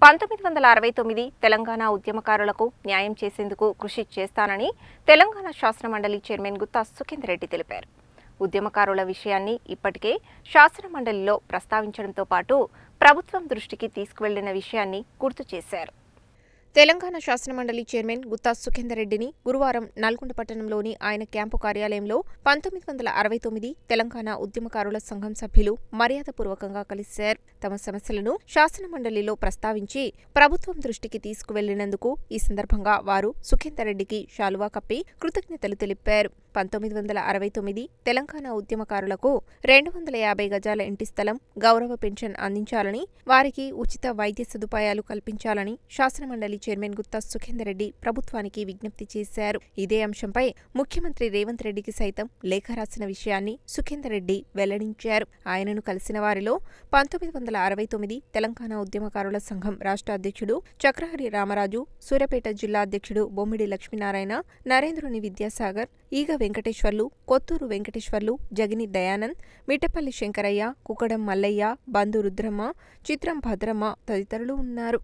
1969 తెలంగాణ ఉద్యమకారులకు న్యాయం చేసేందుకు కృషి చేస్తానని తెలంగాణ శాసనమండలి చైర్మన్ గుత్తా సుఖేందర్ రెడ్డి తెలిపారు. ఉద్యమకారుల విషయాన్ని ఇప్పటికే శాసనమండలిలో ప్రస్తావించడంతో పాటు ప్రభుత్వం దృష్టికి తీసుకువెళ్లిన విషయాన్ని గుర్తు చేశారు. తెలంగాణ శాసనమండలి చైర్మన్ గుత్తా సుఖేందర్ రెడ్డిని గురువారం నల్గొండ పట్టణంలోని ఆయన క్యాంపు కార్యాలయంలో 1969 తెలంగాణ ఉద్యమకారుల సంఘం సభ్యులు మర్యాదపూర్వకంగా కలిశారు. తమ సమస్యలను శాసనమండలిలో ప్రస్తావించి ప్రభుత్వం దృష్టికి తీసుకువెళ్లినందుకు ఈ సందర్భంగా వారు సుఖేందర్ రెడ్డికి శాలువా కప్పి కృతజ్ఞతలు తెలిపారు. 1969 తెలంగాణ ఉద్యమకారులకు 250 గజాల ఇంటి స్థలం, గౌరవ పెన్షన్ అందించాలని, వారికి ఉచిత వైద్య సదుపాయాలు కల్పించాలని శాసనమండలి చైర్మన్ గుత్తా సుఖేందర్ రెడ్డి ప్రభుత్వానికి విజ్ఞప్తి చేశారు. ఇదే అంశంపై ముఖ్యమంత్రి రేవంత్ రెడ్డికి సైతం లేఖ రాసిన విషయాన్ని సుఖేందర్ రెడ్డి వెల్లడించారు. ఆయనను కలిసిన వారిలో 1969 తెలంగాణ ఉద్యమకారుల సంఘం రాష్ట్ర అధ్యక్షుడు చక్రహరి రామరాజు, సూర్యాపేట జిల్లా అధ్యక్షుడు బొమ్మిడి లక్ష్మీనారాయణ, నరేంద్రుని విద్యాసాగర్, ఈగ వెంకటేశ్వర్లు, కొత్తూరు వెంకటేశ్వర్లు, జగిని దయానంద్, మిట్టపల్లి శంకరయ్య, కుకడం మల్లయ్య, బంధు రుద్రమ్మ, చిత్రం భద్రమ్మ తదితరులు ఉన్నారు.